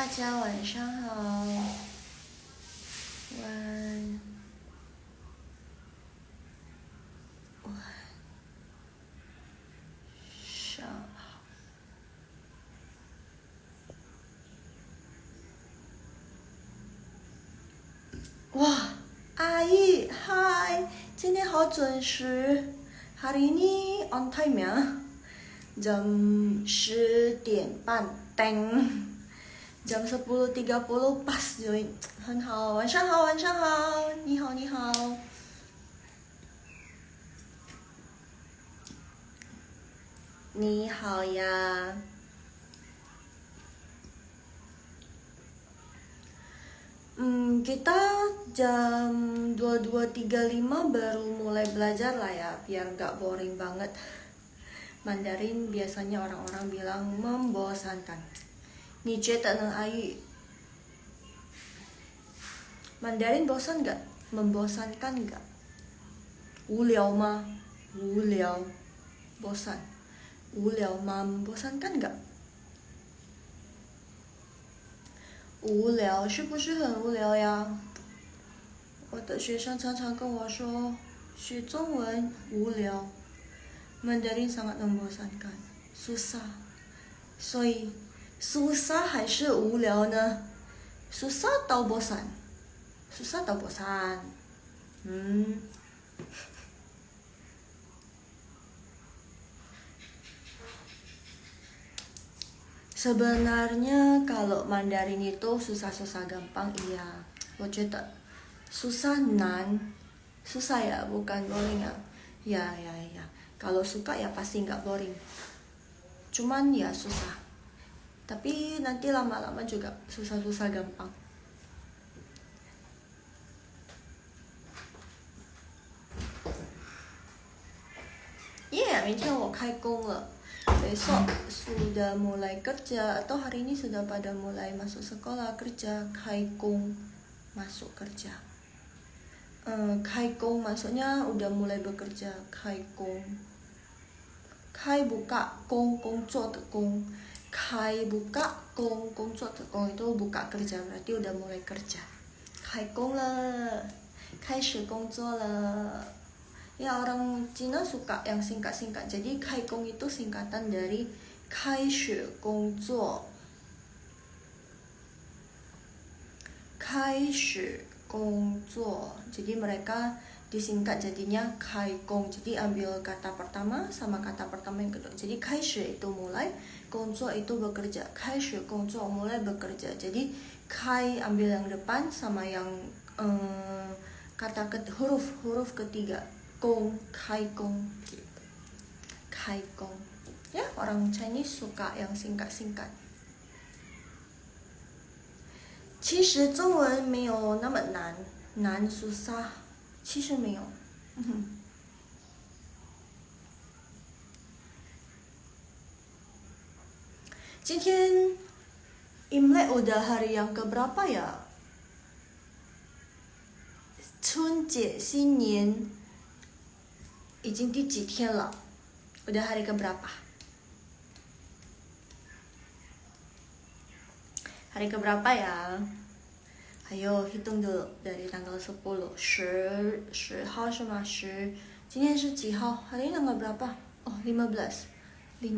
大家晚上好，晚上好。哇，阿姨，嗨，今天好准时。Hari ini on time ya. Jam 10:30 teng. Jam 10:30 pas join. 很好，晚上好，晚上好，你好，你好。你好呀。Kita jam 22.35 baru mulai belajar lah ya, biar nggak boring banget. Mandarin biasanya orang-orang bilang membosankan. Ni觉得呢，阿玉？Mandarin bosan nggak? Membosankan nggak? 无聊吗？无聊，bosan。无聊吗？ membosankan nggak？无聊是不是很无聊呀？我的学生常常跟我说，学中文无聊，Mandarin sangat membosankan, susah。所以susah还是无聊呢？ susah atau bosan？ susah atau bosan？ Sebenarnya kalau Mandarin itu susah-susah gampang, iya. 我觉得 susah nan, susah ya, bukan boring ya. Ya. Kalau suka ya pasti nggak boring. Cuman ya susah. Tapi nanti lama-lama juga susah-susah gampang. Yeah, 明天我开工了。Besok sudah mulai kerja atau hari ini sudah pada mulai masuk sekolah kerja. Kaikong, masuk kerja. Kaikong maksudnya udah mulai bekerja. Kaikong. Kai buka, kong kongco tekong. Kai buka, kong kongco tekong itu buka kerja, berarti udah mulai kerja. Kaikong le, kai shi gongzuo le. Ya, orang Cina suka yang singkat-singkat. Jadi Kaikong itu singkatan dari Kai Shi Gong Zuo. Kai Shi Gong Zuo. Jadi mereka disingkat jadinya Kaikong. Jadi ambil kata pertama sama kata pertama yang kedua. Jadi Kai Shi itu mulai, Gong Zuo itu bekerja. Kai Shi Gong Zuo mulai bekerja. Jadi Kai ambil yang depan sama yang kata huruf ketiga. Gong, kai gong gitu. Kai gong. Ya, orang Chinese suka yang singkat-singkat. 其实中文没有那么难，难 susah， 其实没有。今天 Imlek udah hari yang keberapa ya? 春节新年 已经第几天了？ Udah hari keberapa? Hari keberapa ya? Ayo hitung dulu dari tanggal 10. 10号是吗？ 10. 今天是几号？ Hari ini tanggal berapa? Oh, 15. 5.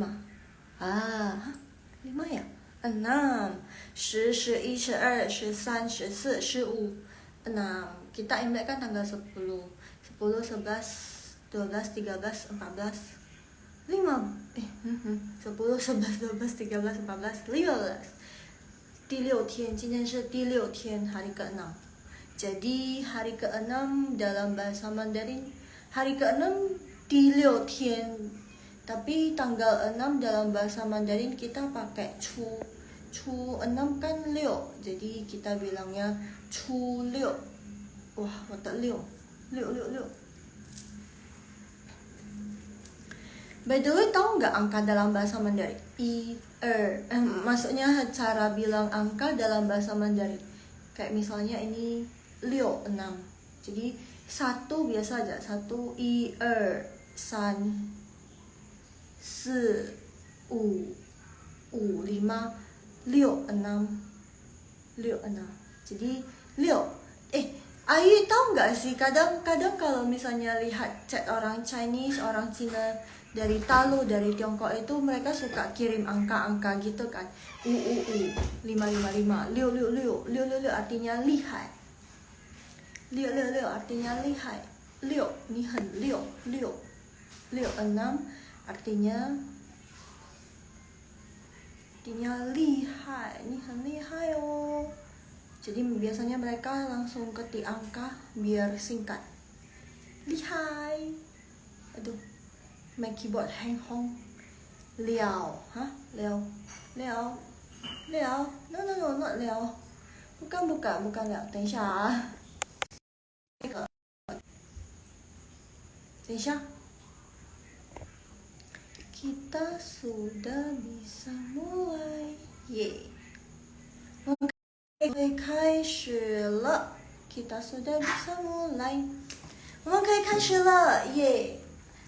5 ya? 6. 10, 11, 12, 13, 14, 15, 6. Kita Imlek kan tanggal 10. 10, 11, 12, 13, 14, 5. 10, 11, 12, 13, 14, 15. 第6天，今天是第6天, hari ke-6. Jadi hari ke-6 dalam bahasa Mandarin, hari ke-6 di 6 天. Tapi tanggal 6 dalam bahasa Mandarin kita pakai chu. Chu 6 kan 6. Jadi kita bilangnya chu 6. Wah, mata 6. 6. By the way, tahu nggak angka dalam bahasa Mandarin? Maksudnya cara bilang angka dalam bahasa Mandarin. Kayak misalnya ini 6, 6. Jadi 1 biasa aja. 1, 2, 3, 4, 5, 5, 6, 6. 6. Jadi 6. Ayu tahu nggak sih, kadang-kadang kalau misalnya lihat chat orang Chinese, orang Cina dari Talu, dari Tiongkok itu mereka suka kirim angka-angka gitu kan. 555, 666, 666 artinya lihai. 666 artinya lihai. 6 ni hen 6, 6. 66 artinya lihai, ni hen lihai oh. Jadi biasanya mereka langsung ketik angka biar singkat. Lihai. Aduh, main keyboard hang hong. Liao, Liao. Liao. Liao. No, not Liao. Bukan Liao. 等一下啊。等一下。Kita sudah bisa mulai. Yeay. 可以开始了 Kita sudah bisa mulai 我们可以开始了 Yeay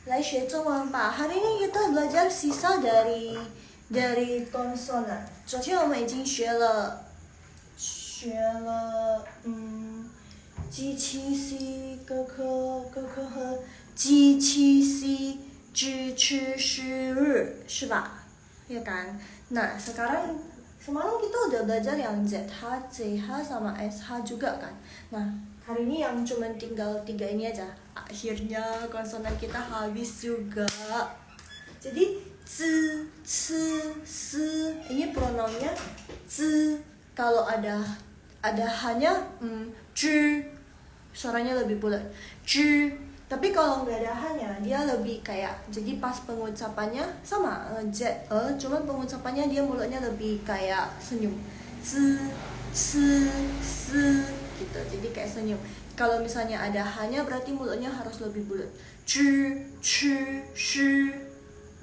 来学中文吧 Hari ini kita belajar sisa dari konsonan 昨天我们已经学了机器 C 各科和机器 C 支持时日是吧 ya kan nah sekarang semalam kita udah belajar yang ZH, CH, sama SH juga kan. Nah, hari ini yang cuma tinggal 3 ini aja. Akhirnya konsonan kita habis juga. Jadi, z, c, s, ini pronounnya z. Kalau ada hanya z, suaranya lebih bulat. Z. Tapi kalau nggak ada hanya, dia lebih kayak, jadi pas pengucapannya sama Z, cuman pengucapannya dia mulutnya lebih kayak senyum, z, c, s, gitu. Jadi kayak senyum. Kalau misalnya ada hanya berarti mulutnya harus lebih bulat. C, ch, sh,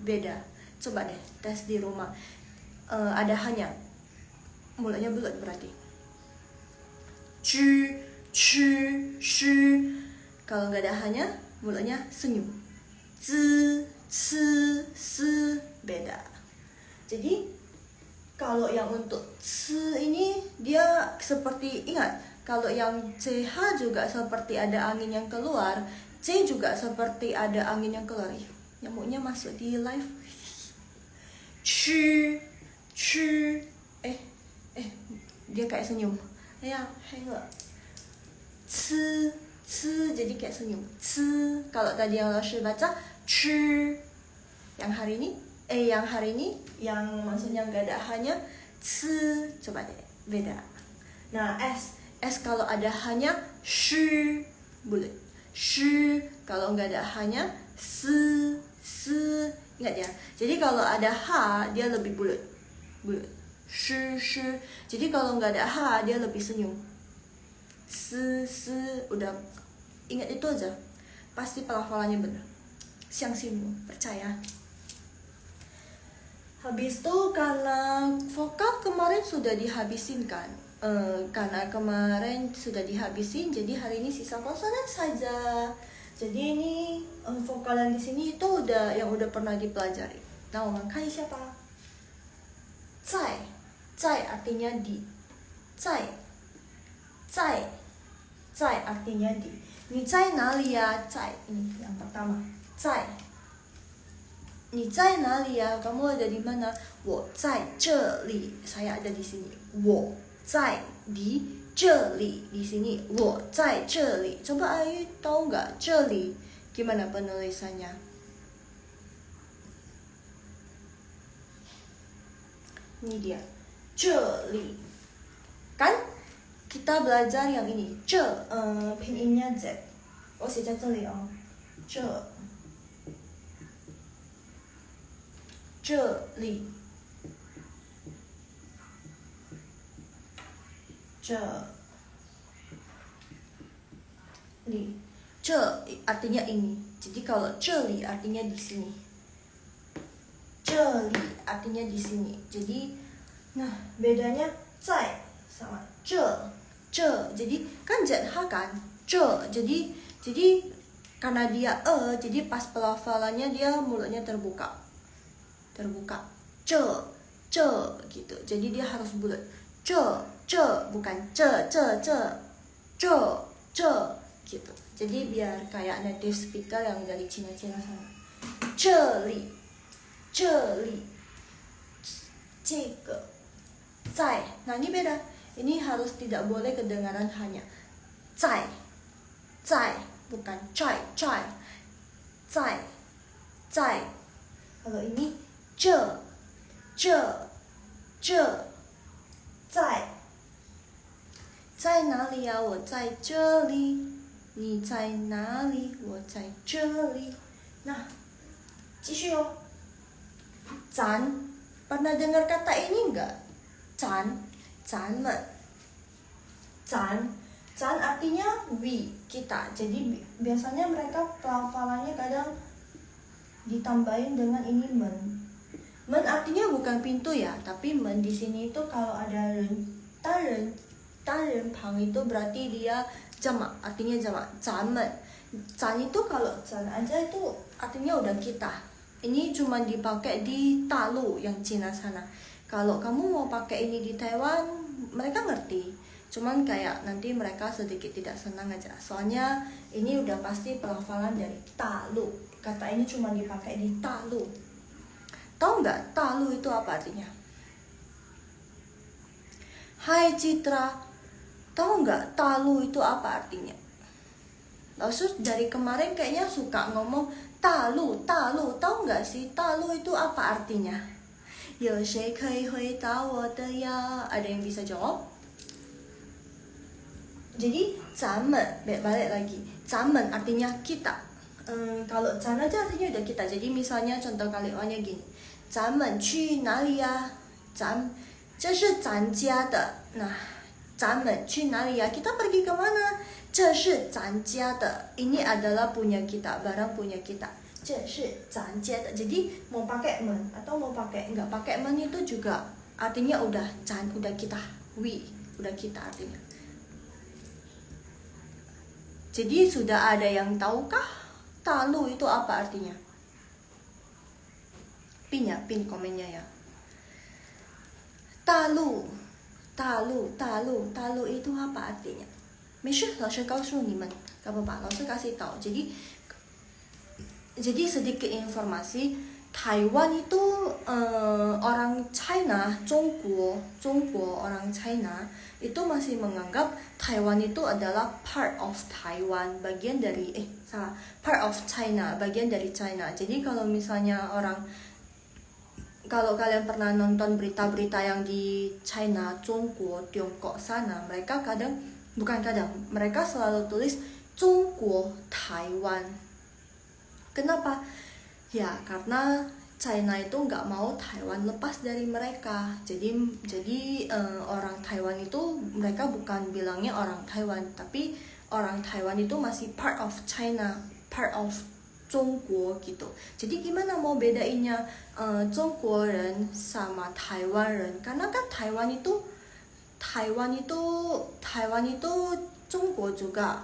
beda. Coba deh tes di rumah. Ada hanya, mulutnya bulat berarti. C, ch, sh. Kalau nggak ada hanya, mulutnya senyum. Z, c, s, beda. Jadi, kalau yang untuk c ini, dia seperti, ingat, kalau yang ch juga seperti ada angin yang keluar, c juga seperti ada angin yang keluar. Nyamuknya masuk di live. C, dia kayak senyum. Ya, c, jadi kayak senyum. C. Kalau tadi yang Laoshi baca ch. Yang hari ini yang maksudnya nggak ada hanya c. Coba deh, beda. Nah, S kalau ada hanya sh, bulat. Sh kalau nggak ada hanya s. Ingat ya. Jadi kalau ada h dia lebih bulat. Sh. Jadi kalau nggak ada h dia lebih senyum. Udah ingat itu aja, pasti pelafalannya benar. Xiangximu, percaya. Habis itu karena vokal kemarin sudah dihabisin kan, jadi hari ini sisa konsonan saja. Jadi ini vokalan di sini itu yang udah pernah dipelajari. Nah, 我们看一下吧。在 artinya di. 在 artinya di. 你在哪里呀？在 ini yang pertama. 在 你在哪里呀？ Kamu ada di mana? 我在这里. Saya ada di sini. 我在di 这里 di sini. 我在这里. Coba Ayu tahu nggak 这里 gimana penulisannya? Ini dia. 这里. Kan? Kita belajar yang ini. 这 pinginnya Z. 我写在这里哦。这里。这里。这 artinya ini. Jadi kalau 这里 artinya di sini. 这里 artinya di sini. Jadi, nah bedanya 在 sama 这。Jadi kan ZH kan 这 jadi karena dia jadi pas pelafalannya dia mulutnya terbuka 这 gitu, jadi dia harus bulat ce bukan ce gitu. Jadi biar kayak native speaker yang dari Cina-Cina sana. 这里这个在. Nah ini beda. Ini harus tidak boleh kedengaran hanya 在bukan 在. Kalau ini 这在哪里呀？我在这里。你在哪里？我在这里。Nah, 继续哦。咱 pernah dengar kata ini enggak? 咱们 咱artinya we, kita. Jadi biasanya mereka pelafalannya kadang ditambahin dengan ini men. Men artinya bukan pintu ya, tapi men di sini itu kalau ada dan pang itu berarti dia jamak, artinya jamak. Zaman. Zan itu kalau zan aja itu artinya udah kita. Ini cuma dipakai di Talu yang Cina sana. Kalau kamu mau pakai ini di Taiwan, mereka ngerti. Cuman kayak nanti mereka sedikit tidak senang aja. Soalnya ini udah pasti pelafalan dari Talu. Kata ini cuma dipakai di Talu. Tahu nggak Talu itu apa artinya? Hai Citra, tahu nggak Talu itu apa artinya? Lalu dari kemarin kayaknya suka ngomong Talu, tahu nggak sih Talu itu apa artinya? 有谁可以回答我的呀? Ada yang bisa jawab? Jadi zaman, balik lagi. Zaman artinya kita. Kalau zan aja artinya udah kita. Jadi misalnya contoh kalimatnya gini. 咱们去哪里呀？这是咱家的。Nah, 咱们去哪里呀？ Kita pergi ke mana? 这是咱家的。Ini adalah punya kita, barang punya kita. 这是咱家的。Jadi mau pakai men atau mau pakai nggak pakai men itu juga artinya udah kita, we, udah kita artinya. Jadi sudah ada yang tahukah Talu itu apa artinya? Pin komennya ya. Talu itu apa artinya? 没事，老师告诉你们，gak apa-apa, 老师 kasih tahu. Jadi sedikit informasi, Taiwan itu orang China, 中国 orang China itu masih menganggap Taiwan itu adalah part of Taiwan, bagian dari part of China, bagian dari China. Jadi kalau misalnya kalau kalian pernah nonton berita-berita yang di China, Zhongguo, Tiongkok sana, mereka mereka selalu tulis Zhongguo, Taiwan. Kenapa? Ya karena China itu nggak mau Taiwan lepas dari mereka. Jadi orang Taiwan itu mereka bukan bilangnya orang Taiwan, tapi orang Taiwan itu masih part of China, part of 中国 gitu. Jadi gimana mau bedainnya Zhongguoren sama Taiwan人? Karena kan Taiwan itu Zhongguo juga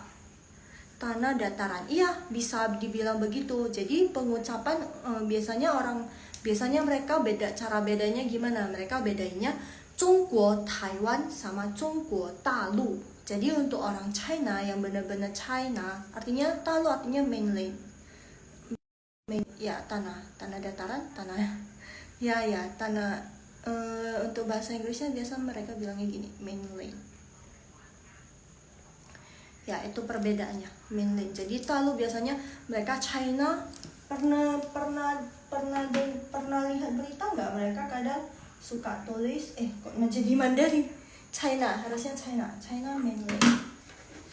tanah dataran. Iya, bisa dibilang begitu. Jadi pengucapan biasanya mereka cara bedanya gimana? Mereka bedainnya Zhongguo Taiwan sama Zhongguo Dalu. Jadi untuk orang China yang benar-benar China, artinya Dalu artinya mainland. Ya tanah dataran, tanah tanah. Untuk bahasa Inggrisnya biasa mereka bilangnya gini, mainland. Ya itu perbedaannya, mainland. Jadi Talu biasanya mereka China. Pernah lihat berita nggak? Mereka kadang suka tulis kok menjadi Mandarin. China, harusnya China mainland.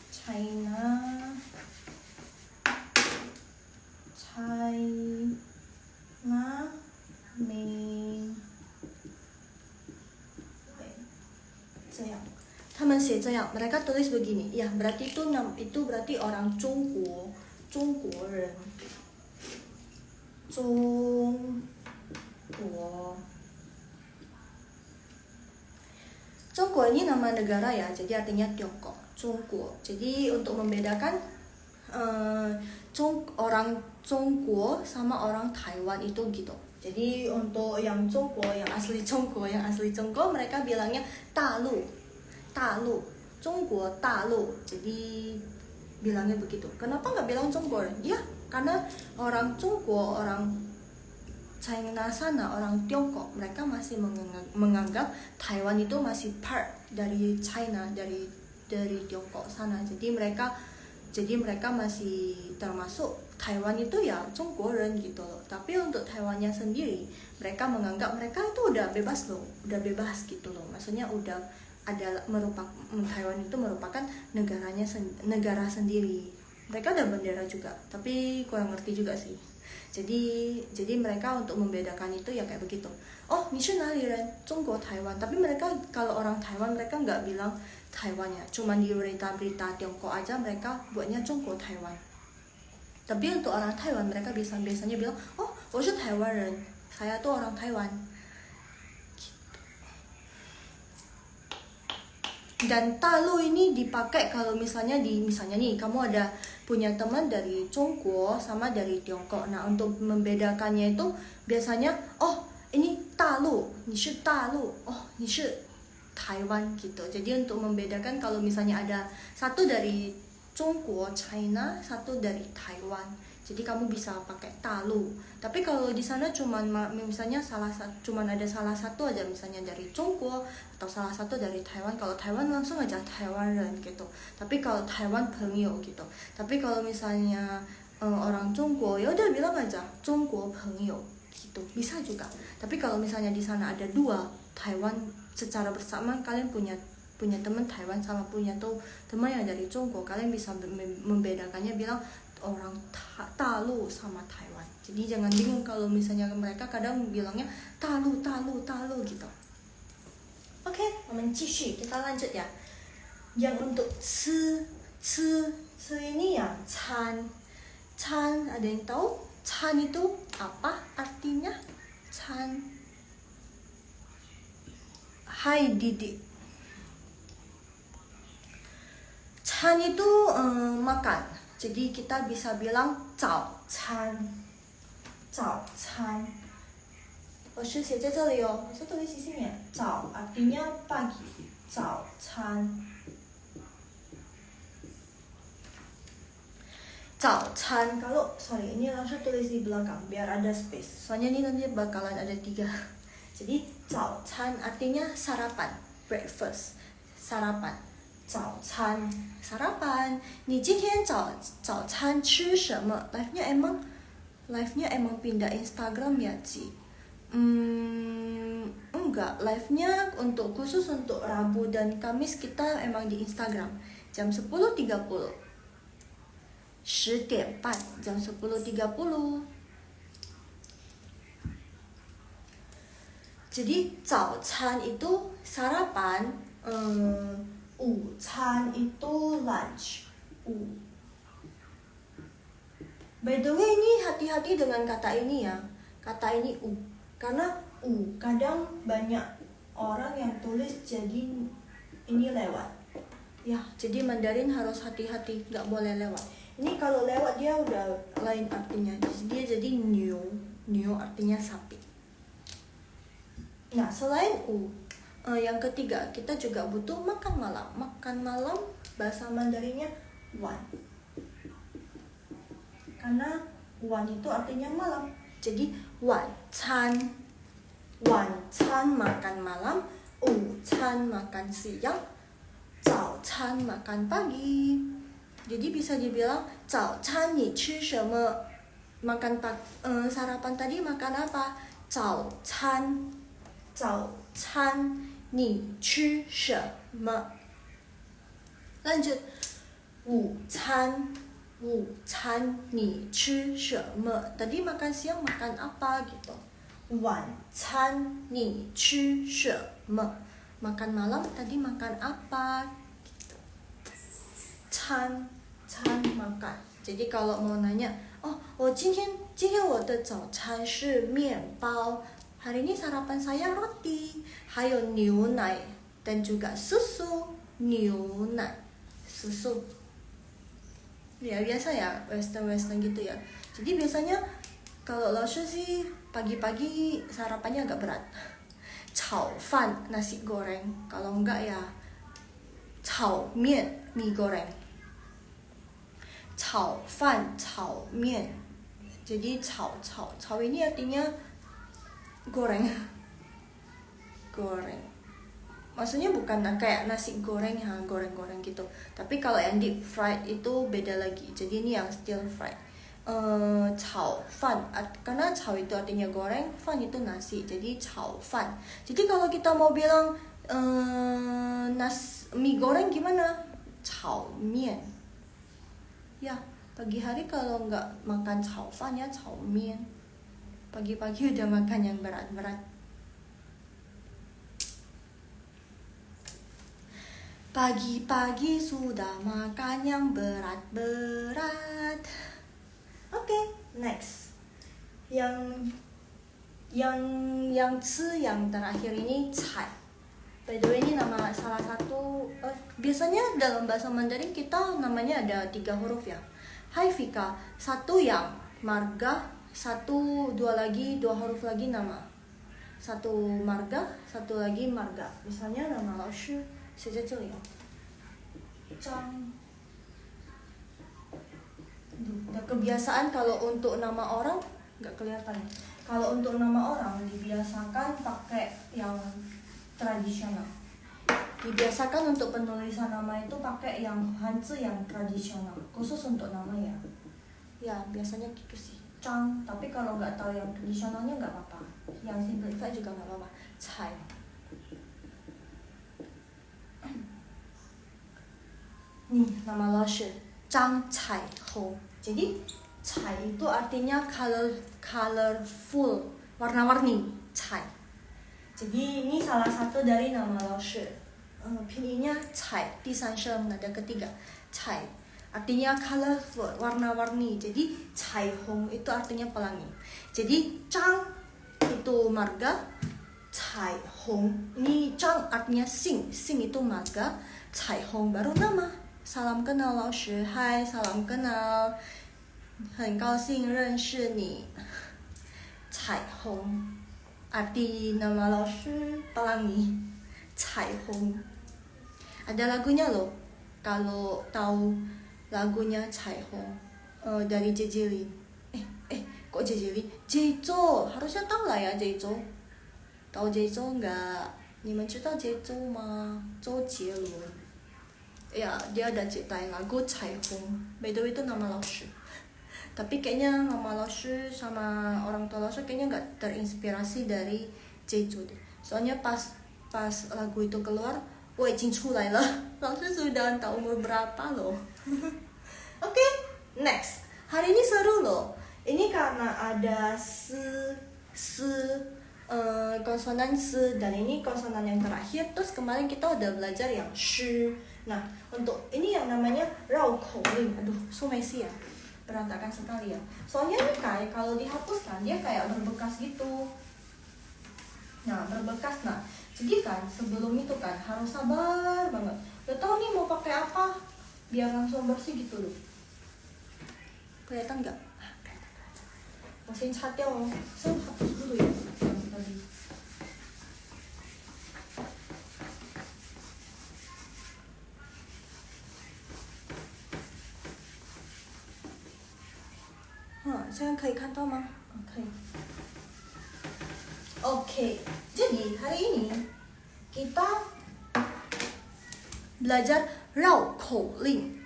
China main 这样 mereka tulis begini ya, berarti itu berarti orang Zhongguo ini nama negara ya, jadi artinya Tiongkok, Zhongguo. Jadi untuk membedakan orang Zhongguo sama orang Taiwan itu gitu. Jadi untuk yang Jongguo, yang asli Jongguo mereka bilangnya Dalu. Jongguo Dalu. Jadi bilangnya begitu. Kenapa nggak bilang Jongguo? Ya, karena orang Jongguo, orang China sana, orang Tiongkok, mereka masih menganggap Taiwan itu masih part dari China, dari Tiongkok sana. Jadi mereka masih termasuk Taiwan itu ya Zhongguoren gitu loh. Tapi untuk Taiwannya sendiri, mereka menganggap mereka itu udah bebas loh, udah bebas gitu loh. Maksudnya udah Taiwan itu merupakan negara sendiri. Mereka ada bendera juga, tapi kurang ngerti juga sih. Jadi mereka untuk membedakan itu ya kayak begitu. Oh, ni shi nali ren? Zhongguo Taiwan. Tapi mereka kalau orang Taiwan mereka nggak bilang Taiwannya, cuma di berita-berita Tiongkok aja mereka buatnya Zhongguo Taiwan. Tapi untuk orang Taiwan mereka biasanya bilang, oh, 我是台湾人, saya tuh orang Taiwan. Dan Dalu ini dipakai kalau misalnya nih kamu ada punya teman dari Zhongguo sama dari Tiongkok. Nah, untuk membedakannya itu biasanya, oh, ini Dalu, ni shi Dalu, oh, ni shi Taiwan gitu. Jadi untuk membedakan kalau misalnya ada satu dari Zhongguo, China, satu dari Taiwan. Jadi kamu bisa pakai Dalu. Tapi kalau di sana misalnya ada salah satu aja misalnya dari Zhongguo atau salah satu dari Taiwan. Kalau Taiwan langsung aja Taiwanren gitu. Tapi kalau Taiwan朋友gitu. Tapi kalau misalnya orang Zhongguo, ya udah bilang aja Zhongguo 朋友gitu. Bisa juga. Tapi kalau misalnya di sana ada dua Taiwan secara bersama, kalian punya teman Taiwan sama punya teman yang dari Zhongguo, kalian bisa membedakannya bilang orang Dalu sama Taiwan. Jadi jangan bingung kalau misalnya mereka kadang bilangnya Dalu gitu. Oke, kita lanjut ya. Yang untuk ci ini ya can, ada yang tahu can itu apa artinya? Can. Hai Didi. Can itu makan. Jadi kita bisa bilang 早餐. 老师写在这里哦。老师tulis di sini ya. 早 artinya pagi. 早餐. 早餐 ini langsung tulis di belakang biar ada space. Soalnya ini nanti bakalan ada 3. Jadi 早餐 artinya sarapan, breakfast, sarapan. 早餐 sarapan. 你今天早餐吃什么? Live-nya emang pindah Instagram ya, Ci? Enggak, live-nya khusus untuk Rabu dan Kamis kita emang di Instagram jam 10.30. 10:30 jam 10.30. Jadi 早餐 itu sarapan, 午餐 itu lunch. By the way, ini hati-hati dengan kata ini ya. Kata ini karena kadang banyak orang yang tulis jadi ini lewat. Ya, jadi Mandarin harus hati-hati, nggak boleh lewat. Ini kalau lewat dia udah lain artinya. Dia jadi new artinya sapi. Nah, selain yang ketiga, kita juga butuh makan malam. Makan malam bahasa Mandarinnya wan. Karena wan itu artinya malam. Jadi wan can makan malam, can makan siang, 早餐 makan pagi. Jadi bisa dibilang 早餐你吃什么? Makan sarapan tadi makan apa? 早餐你吃什么? Lanjut. 午餐你吃什么? Tadi makan siang makan apa gitu. 晚餐你吃什么? Makan malam tadi makan apa gitu. Can makan. Jadi kalau mau nanya, oh, 今天我的早餐是面包. Hari ini sarapan saya roti, 还有牛奶 dan juga susu. 牛奶 susu. Ya biasa ya, western gitu ya. Jadi biasanya kalau 老师 sih pagi-pagi sarapannya agak berat. Chao fan, nasi goreng. Kalau enggak ya chao mian, mie goreng. Chao fan, chao mian. Jadi chao ini artinya goreng. Goreng. Maksudnya bukan kayak nasi goreng ya, goreng-goreng gitu. Tapi kalau yang deep fried itu beda lagi. Jadi ini yang still fried. Chao fan, karena chao itu artinya goreng, fan itu nasi. Jadi chao fan. Jadi kalau kita mau bilang mie goreng gimana? Chao mian. Ya, pagi hari kalau nggak makan chao fan ya chao mian. Pagi-pagi udah makan yang berat-berat. Pagi-pagi sudah makan yang berat-berat. Oke, next. Yang terakhir ini cai. By the way, ini nama salah satu biasanya dalam bahasa Mandarin kita namanya ada 3 huruf ya. Hai Vika, 1 yang marga, 2 lagi 2 huruf lagi nama. 1 marga, 1 lagi marga. Misalnya nama Lao Shi 写在这里哦，张。Nah, kebiasaan kalau untuk nama orang nggak kelihatan. Kalau untuk nama orang dibiasakan pakai yang tradisional. Dibiasakan untuk penulisan nama itu pakai yang Hanzi yang tradisional, khusus untuk nama ya. Ya biasanya gitu sih. Zhang, tapi kalau nggak tahu yang tradisionalnya nggak apa-apa. Yang simplified juga nggak apa-apa. Cai. Nih, nama Lao Shi, Zhang Cai Hong. Jadi, cai itu artinya colorful, warna-warni, cai. Jadi, ini salah satu dari nama Lao Shi. Pinginnya cai, 第三声 nada ketiga, cai. Artinya colorful, warna-warni. Jadi, cai hong itu artinya pelangi. Jadi, Zhang itu marga, cai hong. Ini Zhang artinya sing itu marga, cai hong baru nama. Salam kenal Lao Shi, hai salam kenal, 很高兴认识你。彩虹 arti nama Lao Shi pelangi, 彩虹. Ada lagunya loh, kalau tahu lagunya 彩虹 dari Jejelin. Kok Jejelin? Jejo, harusnya tahu lah ya Jejo. Tahu Jejo enggak? 你们知道 Jejo 吗？周杰伦。Ya, dia ada ciptain lagu Cai Hong. By the way itu nama Lao Shi. Tapi kayaknya nama Lao Shi sama orang tua Lao Shi kayaknya nggak terinspirasi dari Jeju deh. Soalnya pas lagu itu keluar, 我已经出来了. Lao Shi sudah entah umur berapa loh. Oke, next. Hari ini seru loh. Ini karena ada konsonan s dan ini konsonan yang terakhir. Terus kemarin kita udah belajar yang shi. Nah, untuk ini yang namanya rao ling. Aduh, so messy ya. Berantakan sekali ya. Soalnya ini kayak kalau dihapuskan dia kayak berbekas gitu. Nah, berbekas. Nah, jadi kan sebelum itu kan harus sabar banget. Udah tahu nih mau pakai apa biar langsung bersih gitu loh. Kelihatan nggak? Mesin catnya loh. Saya hapus dulu ya yang tadi. Saya可以看到吗？可以。Oke, jadi hari ini kita belajar rao ling.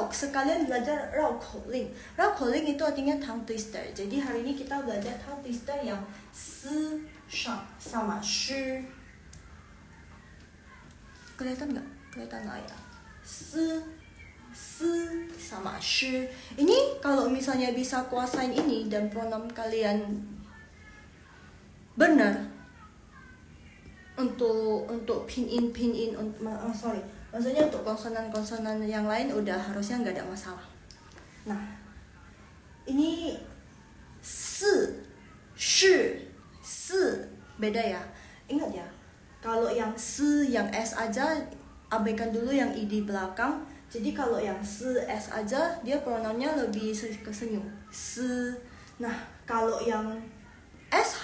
Sekalian belajar rao ling. Rao ling itu artinya tongue twister. Jadi hari ini kita belajar tongue twister yang si, sha sama shi. Kelihatan nggak? Kelihatan nggak ya? Si sama shi. Ini kalau misalnya bisa kuasain ini dan pronoun kalian benar untuk pinyin maksudnya untuk konsonan yang lain udah harusnya nggak ada masalah. Nah, ini shi beda ya. Ingat ya, kalau yang yang s aja abaikan dulu yang i di belakang. Jadi kalau yang s aja dia pronounnya lebih ke senyum. Nah, kalau yang SH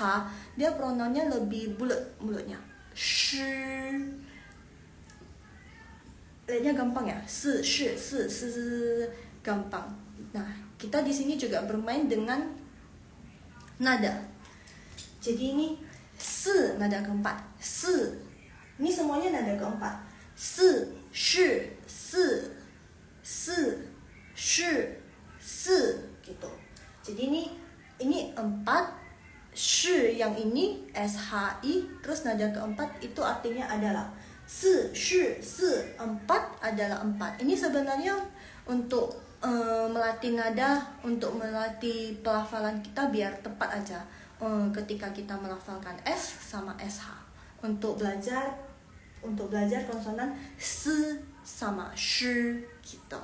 dia pronounnya lebih bulat mulutnya. Shi. Lihatnya gampang ya. Si, shi, si, gampang. Nah, kita di sini juga bermain dengan nada. Jadi ini si nada keempat. Si. Ini semuanya nada keempat. Si, shi, si, shi, si gitu. Jadi ini 4. Shi yang ini SHI, terus nada keempat itu artinya adalah si, shi, si, 4 adalah 4. Ini sebenarnya untuk melatih nada, untuk melatih pelafalan kita biar tepat aja ketika kita melafalkan S sama SH. Untuk belajar konsonan si sama shi gitu.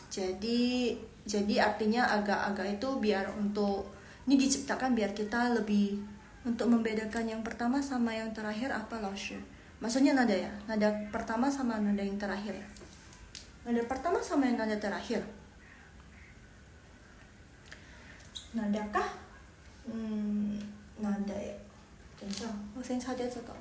Jadi artinya agak-agak itu biar untuk ini diciptakan biar kita lebih untuk membedakan yang pertama sama yang terakhir apa laoshi. Maksudnya nada ya, nada pertama sama nada yang terakhir. Nada pertama sama yang nada terakhir. Nadakah? Nada ya. 괜찮아. 선생님 찾아줘도.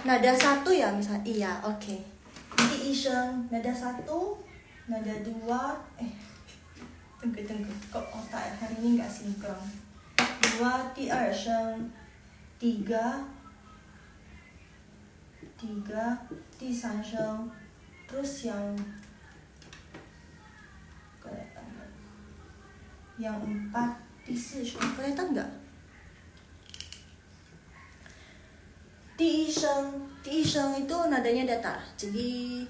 Nada 1 ya misalnya. Iya, oke. Di iseng nada 1, nada 2. Tunggu. Kok otak hari ini nggak sinkron. 2, 第二声 3, 第三声. Terus yang 4, 第四声 kelihatan nggak? 第一声itu nadanya datar. Jadi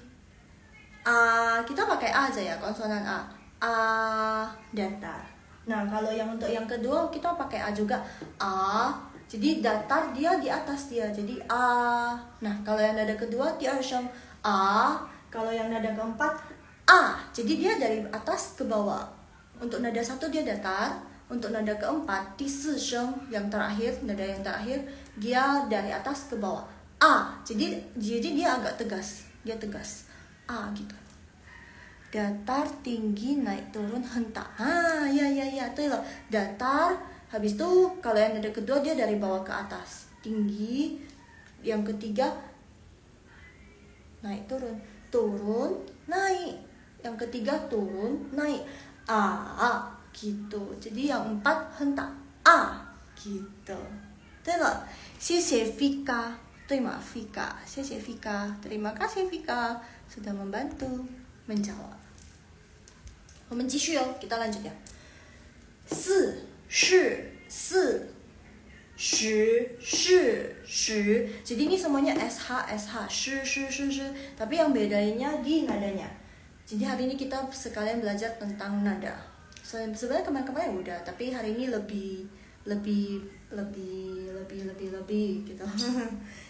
kita pakai A aja ya, konsonan A datar. Nah, kalau yang untuk yang kedua kita pakai A juga. A. Jadi datar dia di atas dia. Jadi A. Nah, kalau yang nada kedua 第二声 A. Kalau yang nada keempat A. Jadi dia dari atas ke bawah. Untuk nada 1 dia datar. Untuk nada keempat 第四声 yang terakhir, nada yang terakhir dia dari atas ke bawah. A. Jadi dia agak tegas. Dia tegas. A gitu. Datar, tinggi, naik, turun, hentak. Ya, itu loh. Datar, habis itu kalau yang nada kedua dia dari bawah ke atas. Tinggi. Yang ketiga naik, turun. Turun, naik. Yang ketiga turun, naik. A gitu. Jadi yang 4 hentak. A gitu. 对了，谢谢 Vika， 对吗 Vika？ 谢谢 Vika， terima kasih Vika sudah membantu menjawab. 我们继续哦，kita lanjut ya. 4、4、4、10、10。Jadi ini semuanya SH, tapi yang bedanya di nadanya. Jadi hari ini kita sekalian belajar tentang nada. Sebenarnya kemarin udah, tapi hari ini lebih gitu.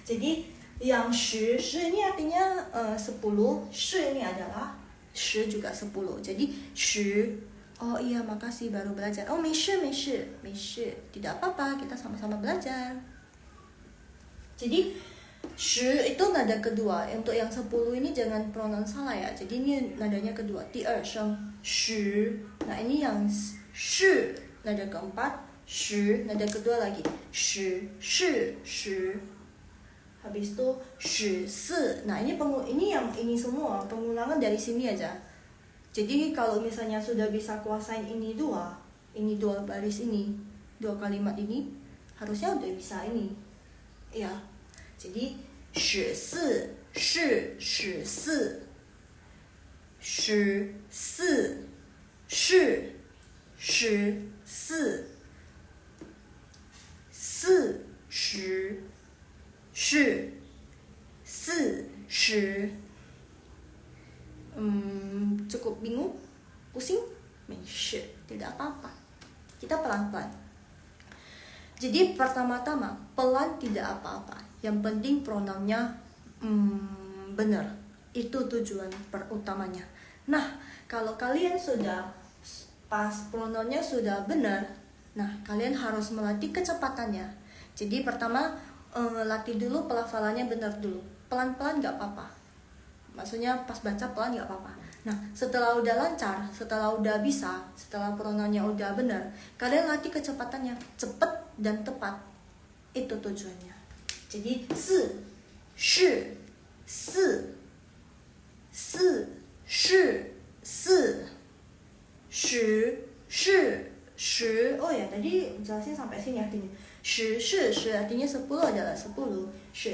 Jadi yang 10 ini artinya 10, shi ini adalah shi juga 10. Jadi 10. Oh iya, makasih baru belajar. Oh, 没事，tidak apa-apa, kita sama-sama belajar. Jadi 10 itu nada kedua. Untuk yang 10 ini jangan pronoun salah ya. Jadi ini nadanya kedua, 第二声 10. Nah, ini yang shi nada keempat, 10 nada kedua lagi, 10. Habis itu 14. Nah, ini semua pengulangan dari sini aja. Jadi kalau misalnya sudah bisa kuasain ini dua baris ini, 2 kalimat ini, harusnya udah bisa ini. Ya. Jadi 14 cukup bingung, pusing, 没事, tidak apa-apa. Kita pelan-pelan. Jadi pertama-tama pelan tidak apa-apa. Yang penting pronounnya benar. Itu tujuan utamanya. Nah, kalau kalian sudah pas pronounnya sudah benar, nah kalian harus melatih kecepatannya. Jadi pertama latih dulu pelafalannya benar dulu. Pelan-pelan nggak apa-apa. Maksudnya pas baca pelan nggak apa-apa. Nah, setelah udah lancar, setelah udah bisa, setelah pronounnya udah benar, kalian latih kecepatannya, cepat dan tepat. Itu tujuannya. Jadi, si, shi, si, shi, shi, shi. Oh ya, tadi jelasin sampai sini artinya. Shi artinya 10 adalah 10. Shi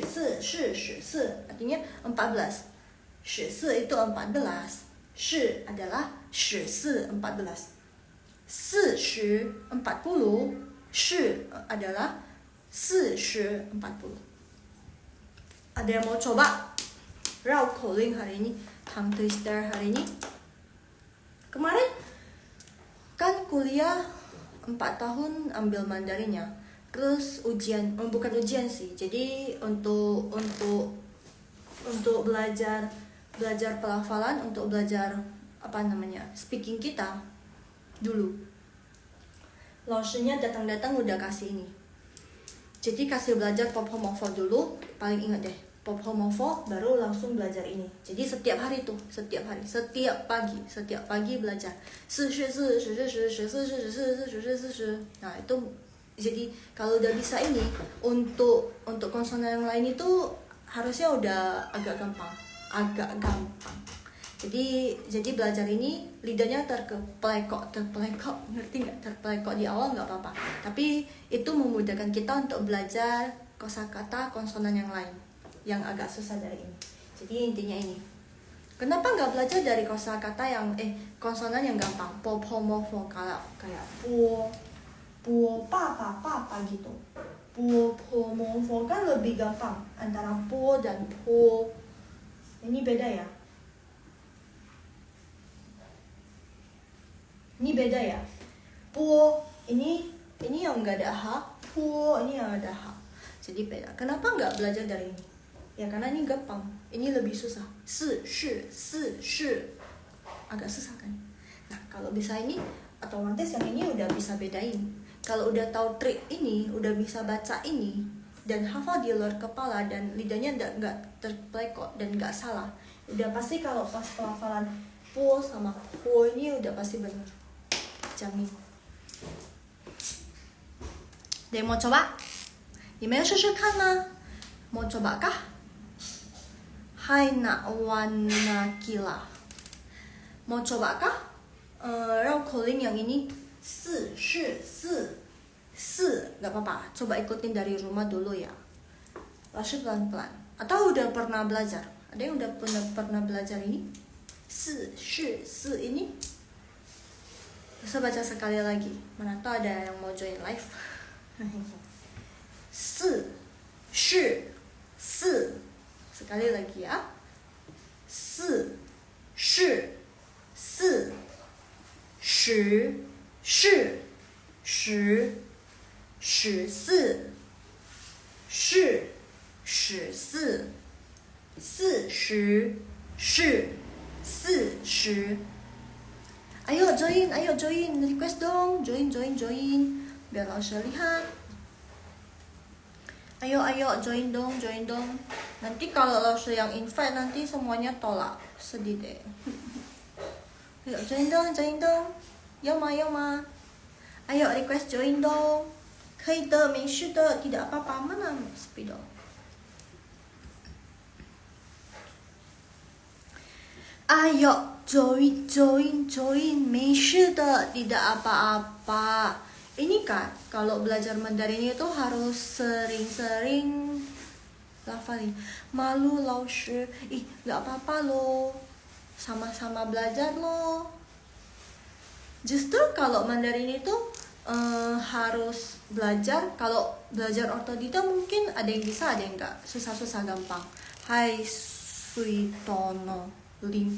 artinya 14. Shi itu 14. Shi adalah 14. 40. Shi adalah 40. Ada yang mau coba? Rao calling hari ini, tongue twister hari ini. Kemarin kan kuliah 4 tahun ambil Mandarinnya. Terus ujian, bukan ujian sih. Jadi untuk belajar pelafalan, untuk belajar speaking kita dulu. Launchernya datang udah kasih ini. Jadi kasih belajar Pop-Homofo dulu, paling ingat deh. Pop-Homofo baru langsung belajar ini. Jadi setiap hari tuh, setiap pagi belajar. Nah, itu jadi kalau udah bisa ini, untuk konsonan yang lain itu harusnya udah agak gampang. Jadi belajar ini lidahnya terpelekok, ngerti nggak? Terpelekok di awal nggak apa-apa, tapi itu memudahkan kita untuk belajar kosakata konsonan yang lain yang agak susah dari ini. Jadi intinya ini, kenapa nggak belajar dari kosakata yang konsonan yang gampang, pop, homofo, kayak puo, papa gitu. Puo, homofo kan lebih gampang antara puo dan po. Ini beda ya. Ini beda ya. Puo ini yang nggak ada h, puo ini yang ada h. Jadi beda. Kenapa nggak belajar dari ini? Ya karena ini gampang. Ini lebih susah. Si, agak susah kan. Nah, kalau bisa ini, otomatis yang ini udah bisa bedain. Kalau udah tahu trik ini, udah bisa baca ini, dan hafal di luar kepala, dan lidahnya nggak terpelekok dan nggak salah, udah pasti kalau pas pelafalan puo sama puo ini udah pasti benar, jamin. Ada yang mau coba? 你们要试试看吗？ mau coba kah? Hai nak wana kila. Mau coba kah? Rao calling yang ini 4 nggak apa-apa, coba ikutin dari rumah dulu ya. Lalu pelan-pelan. Atau udah pernah belajar? Ada yang udah pernah belajar ini? 4 ini? Bisa baca sekali lagi. Mana tahu ada yang mau join live. 4 sekali lagi ya. 4 10 40 Ayo join, request dong, join, biar langsung lihat. Ayo join dong. Nanti kalau langsung yang invite nanti semuanya tolak, sedih deh. Ayo join dong. Yoma. Ayo request join dong. 可以的，没事的，tidak apa-apa, mana speedo. Ayo join, 没事的，tidak apa-apa. Ini kan kalau belajar Mandarin itu harus sering-sering lafalin. Malu laoshi, nggak apa-apa loh, sama-sama belajar loh. Justru kalau Mandarin itu harus belajar. Kalau belajar otodidak mungkin ada yang bisa, ada yang enggak, susah gampang. Hai sui tono lim.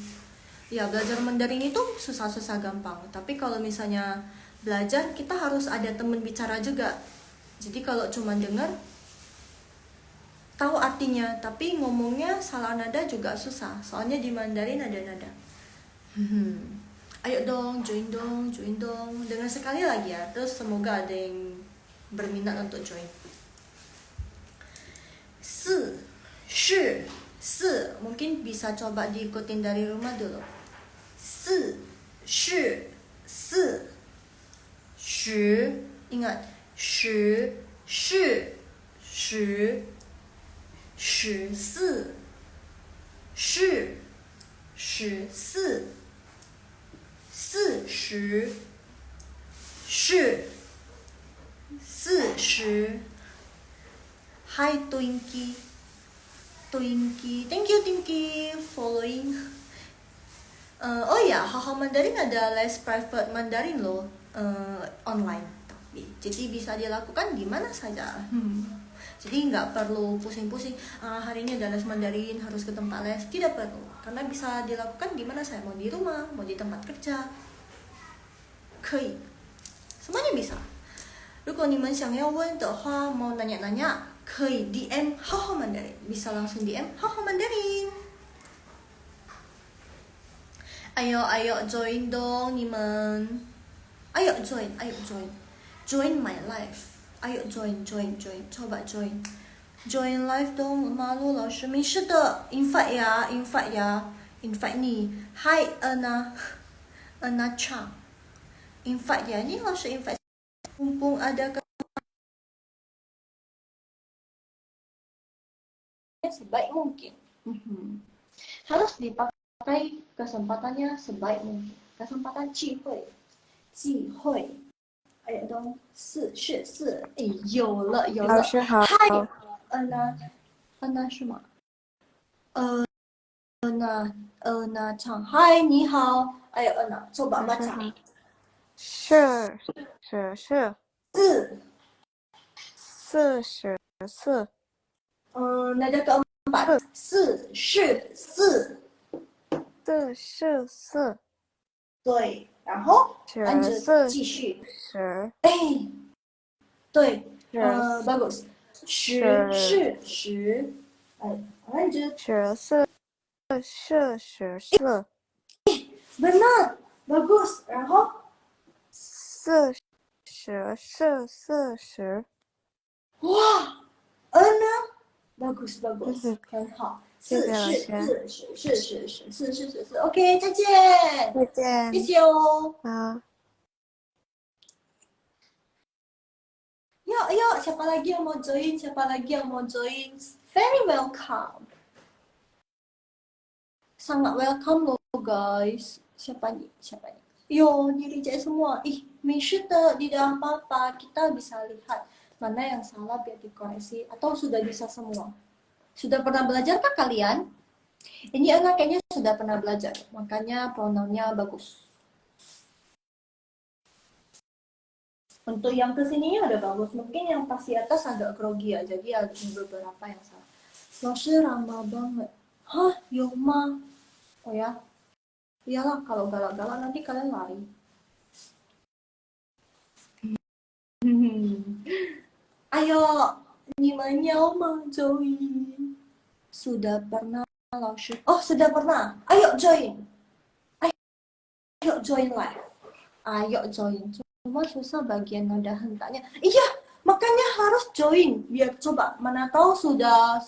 Ya, belajar Mandarin itu susah gampang. Tapi kalau misalnya belajar, kita harus ada teman bicara juga. Jadi kalau cuma dengar, tahu artinya, tapi ngomongnya salah nada juga susah. Soalnya di Mandarin ada nada. Ayo dong, join dong. Dengar sekali lagi ya. Terus semoga ada yang berminat untuk join. 4 mungkin bisa coba diikutin dari rumah dulu. 四是四十 ingat 十是十十四是十四四十是四十 Hi Twinkie thank you following. Oh ya, Haha Mandarin ada les private Mandarin loh, online. Jadi bisa dilakukan di mana saja. Jadi nggak perlu pusing-pusing. Hari ini ada les Mandarin, harus ke tempat les. Tidak perlu, karena bisa dilakukan di mana saya mau, di rumah, mau di tempat kerja. 可以 semuanya bisa. 如果你们想要问的话，mau nanya-nanya, 可以 DM Haha Mandarin, bisa langsung DM Haha Mandarin. Ayo join dong 你们 ayo join my live. Ayo join coba join live dong. Malu 老师没事的 invite ya invite nih. Hai Anna Chang, invite ya, ini 老师 invite mumpung ada sebaik mungkin. Harus dipakai kesempatannya sebaik mungkin. Kesempatan 机会 ayo dong 四是四，哎，有了老师好。嗨，Anna是吗？Anna唱，嗨，你好，哎呦，Anna coba baca 是44。那个keempat 四是四，对，然后按着继续，哎，对，bagus，十是十，哎，按着14 benar bagus，然后40，哇，Anna bagus，很好，四是，OK，再见，谢谢哦。好。Yuk, siapa lagi yang mau join? Very welcome. Sangat welcome loh guys. Siapa nih? Yo, diri reject semua. Tidak apa-apa. Kita bisa lihat mana yang salah biar dikoreksi. Atau sudah bisa semua? Sudah pernah belajar kah kalian? Ini anak kayaknya sudah pernah belajar. Makanya pronounnya bagus. Untuk yang kesininya udah bagus, mungkin yang pas di atas agak grogi ya, jadi ada beberapa yang salah. Langsung ramah banget. Hah, Yoma? Oh ya? Iyalah, kalau galak-galak nanti kalian lari. Ayo, Nimanya mau join. Sudah pernah langsung. Oh, sudah pernah. Ayo join live. Ayo join. Cuma susah bagian nada hentaknya. Iya, makanya harus join. Biar coba, mana tahu sudah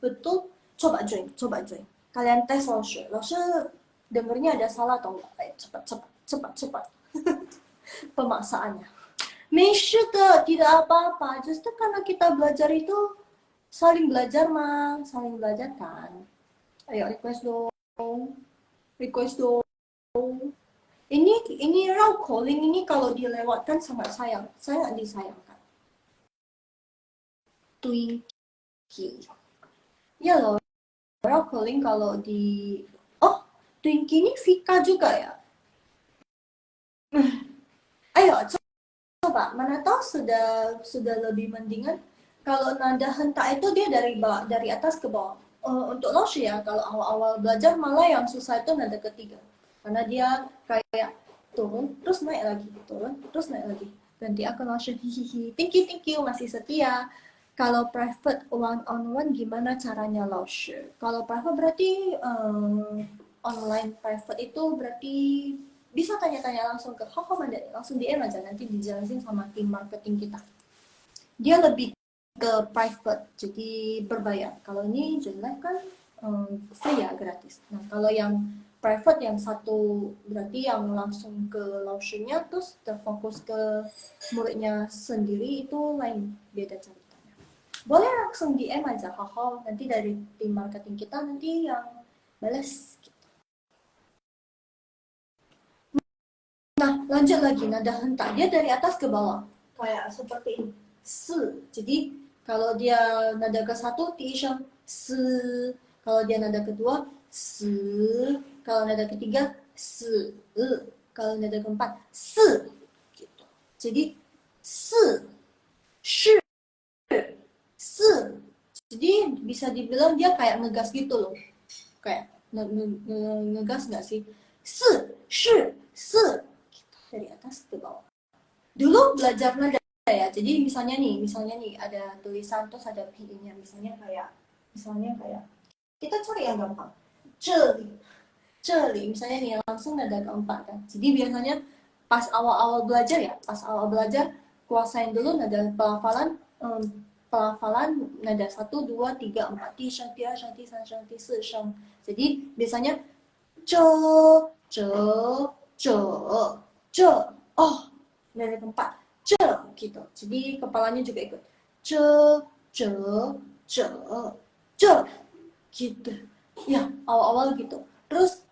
betul. Coba join. Kalian tes langsung dengernya ada salah atau enggak. Ayo, cepat. Pemaksaannya. 没事的, tidak apa-apa. Justru karena kita belajar itu saling belajar kan. Ayo request dong. Ini raw calling ini kalau dilewatkan sangat sayang. Sangat disayangkan. Twinkie. Ya loh, raw calling kalau di... Oh, Twinkie ini Vika juga ya? Ayo, coba. Mana tahu sudah lebih mendingan. Kalau nada hentak itu dia dari atas ke bawah. Untuk Loshi ya, kalau awal-awal belajar malah yang susah itu nada ketiga. Karena dia kayak turun terus naik lagi, ganti akun langsung hihihi. Thank you masih setia. Kalau private one on one gimana caranya Laushe? Kalau private berarti online private itu berarti bisa tanya-tanya langsung ke Haha Mandarin, langsung DM aja, nanti dijelasin sama tim marketing kita. Dia lebih ke private, jadi berbayar. Kalau ini join live kan free ya, gratis. Nah, kalau yang private, yang satu berarti yang langsung ke launchernya, terus terfokus ke muridnya sendiri, itu lain, beda ceritanya. Boleh langsung DM aja, haha, nanti dari tim marketing kita nanti yang balas. Nah, lanjut lagi, nada hentak, dia dari atas ke bawah, kayak seperti ini, se. Jadi kalau dia nada ke satu, tiisheng se. Kalau dia nada kedua, se. Kalau nada ketiga, se. Kalau nada keempat, se. Gitu. Jadi se, shi, se. Jadi bisa dibilang dia kayak ngegas gitu loh, kayak ngegas nggak sih? Se, shi, se. Dari atas ke bawah. Dulu belajar nada ya, jadi misalnya nih ada tulisan terus ada pinginnya, misalnya kayak kita cari yang gampang, celi misalnya nih, langsung nada keempat kan. Jadi biasanya pas awal-awal belajar kuasain dulu nada pelafalan nada 1, 2, 3, 4, di sheng, dia sheng, di san sheng, di si sheng. Jadi biasanya ce, ce, ce, oh, nada keempat, ce, gitu. Jadi kepalanya juga ikut, ce, ce, ce, ce, gitu. Ya, awal-awal gitu. Terus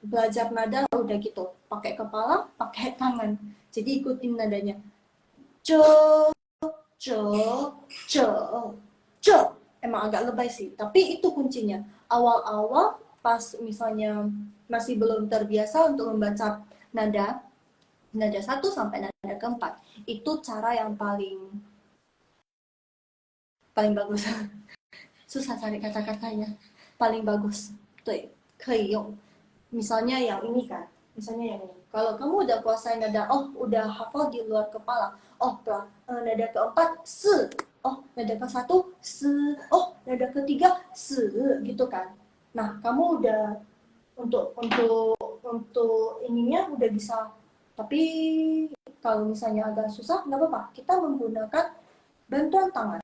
belajar nada udah gitu, pakai kepala, pakai tangan. Jadi ikutin nadanya. Ce, ce, ce, ce. Emang agak lebay sih, tapi itu kuncinya. Awal-awal pas misalnya masih belum terbiasa untuk membaca nada 1 sampai nada keempat, itu cara yang paling bagus. Susah cari kata-katanya. Paling bagus. Tuh, 可以用. Misalnya yang ini kan, kalau kamu udah kuasain nada, oh udah hafal di luar kepala, oh nada keempat se, oh nada ke satu se, oh nada ketiga se, gitu kan. Nah kamu udah untuk ininya udah bisa. Tapi kalau misalnya agak susah, nggak apa-apa, kita menggunakan bantuan tangan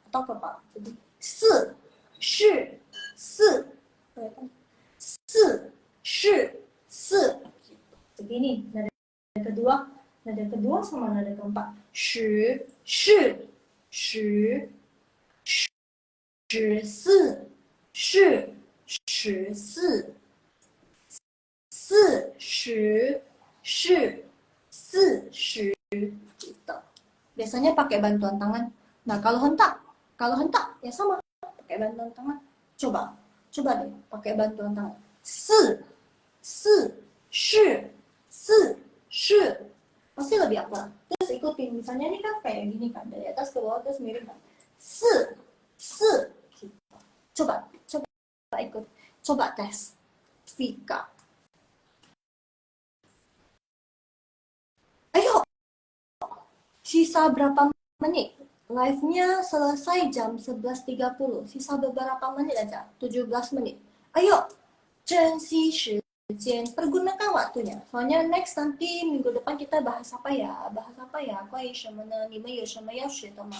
atau kepala. Jadi se, shi, se, se, shi, se. Jadi ini nada kedua sama nada keempat. Shi, shi, shi, shi, si, shi, shi, si, si, shi, shi, si, shi, gitu. Biasanya pakai bantuan tangan. Nah kalau hentak ya sama, pakai bantuan tangan. Coba deh pakai bantuan tangan. Si, si, shi, si, shi, pasti lebih akurat. Terus ikutin, misalnya ini kan kayak gini kan, dari atas ke bawah terus mirip kan. Si, gitu. Coba ikut, coba tes. Vika. Ayo, sisa berapa menit? Live-nya selesai jam 11.30. Sisa beberapa menit aja, 17 menit. Ayo, 珍惜时间, pergunakan waktunya. Soalnya next nanti minggu depan kita bahas apa ya? Kuai shema ne? Nimen you shema yao shui de ma?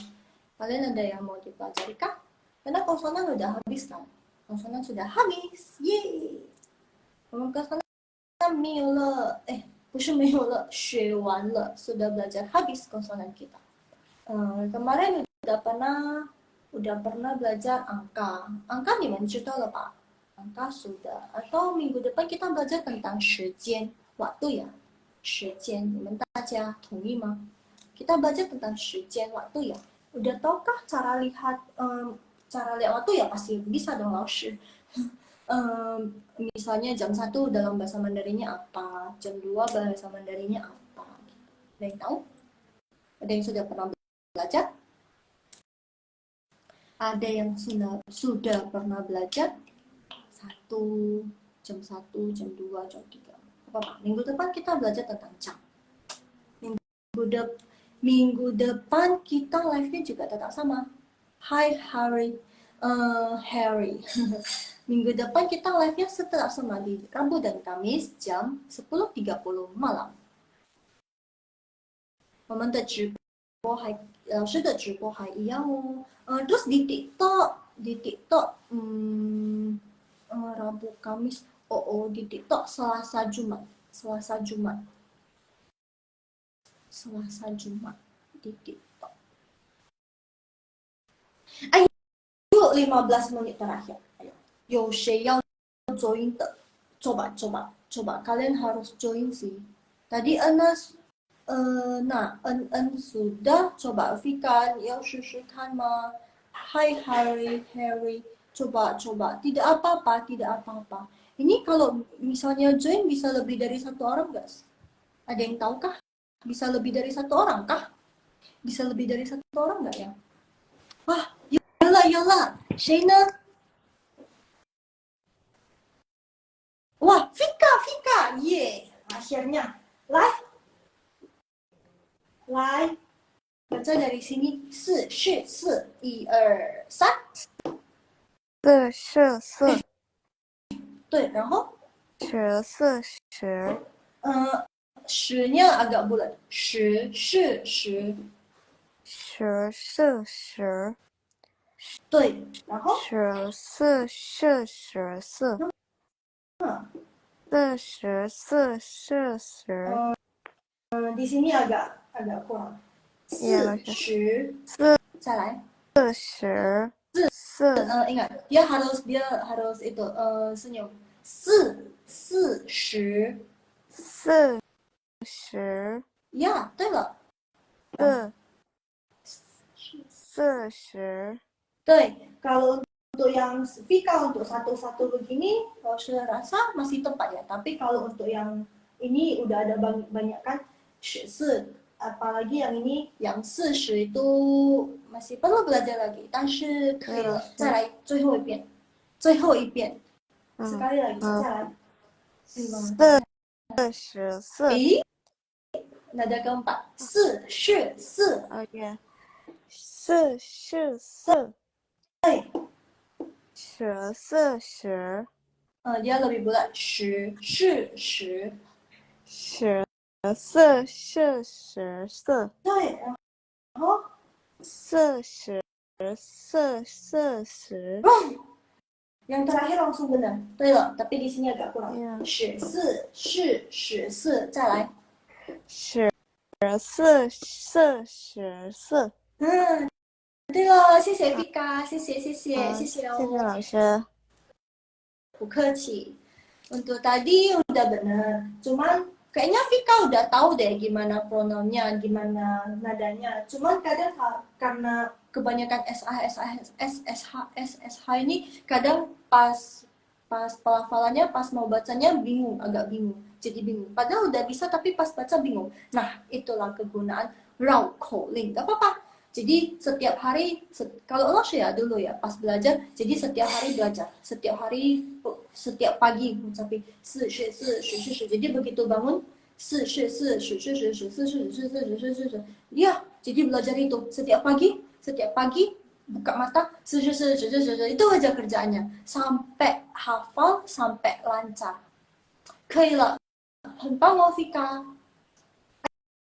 Kalian ada yang mau dipelajari kah? Karena konsonan udah habis kan? Konsonan sudah habis. Yeay. Konsonan 没有了，不是没有了，学完了, sudah belajar habis konsonan kita. Kemarin udah pernah belajar angka. Angka你们知道了吧? Angka sudah. Atau minggu depan kita belajar tentang 时间, waktu ya. 时间, 你们大家同意吗? Kita belajar tentang 时间, waktu ya. Udah tahukah cara lihat waktu ya? Pasti bisa dong, 老师. Misalnya jam 1 dalam bahasa Mandarinnya apa, jam 2 bahasa Mandarinnya apa. Ada yang tahu? Ada yang sudah pernah belajar? Ada yang sudah pernah belajar? Jam 1, jam 2, jam 3. Apa-apa. Minggu depan kita belajar tentang jam. Minggu depan kita live-nya juga tetap sama. Hi Harry. Minggu depan kita live-nya tetap sama di Rabu dan Kamis jam 10.30 malam. 我们的直播老师的直播还一样哦。Terus di TikTok Rabu Kamis. di TikTok Selasa Jumat. Selasa Jumat. Selasa Jumat di TikTok. Ayo 15 menit terakhir. Ayo. 有谁要 join 的？ coba kalian harus join sih. Tadi Anas sudah coba Vika 要试试看吗？ Hai Harry, coba tidak apa-apa. Ini kalau misalnya join bisa lebih dari satu orang guys. Ada yang tahu kah? Bisa lebih dari satu orang kah? Bisa lebih dari satu orang nggak ya? Wah, yalah. Shaina. Wah, Vika, ye. Akhirnya. Lai. Baca dari sini. 4是4 1 2 34是4，对，然后10是10， 10-nya agak bulat. 10是10， 10是10，对，然后14是14，44是10， di sini agak kurang. 40， 再来。 40 4 ingat dia harus itu senyum. 40 40呀，对了， 40， 对。Kalau untuk yang Vika untuk satu-satu begini, saya rasa masih tepat ya. Tapi kalau untuk yang ini udah ada banyak kan, 14, apalagi yang ini, yang 40 itu masih perlu belajar lagi. 但是可以了，再来最后一遍，sekali lagi，再来。44， nada keempat 44， 44，对10是10， dia lebih bulat 10是10， 10是14，对，然后40是40， yang terakhir langsung benar. 对了，tapi di sini agak kurang. 14是14，再来。 14是14。对了，谢谢 Vika， 谢谢哦。谢谢老师。不客气。Untuk tadi udah benar. Cuman kayaknya Vika udah tahu deh gimana pronounnya, gimana nadanya. Cuman kadang karena kebanyakan SH ini kadang pas pelafalannya, pas mau bacanya agak bingung. Jadi bingung. Padahal udah bisa tapi pas baca bingung. Nah, itulah kegunaan 绕口令. Gak apa-apa. Jadi setiap hari, kalau lo ya dulu ya pas belajar, jadi setiap hari belajar, setiap pagi mencapai 4 jadi begitu bangun 4 ya, jadi belajar itu setiap pagi buka mata 4 itu aja kerjaannya sampai hafal, sampai lancar. 可以了，很棒哦 Vika.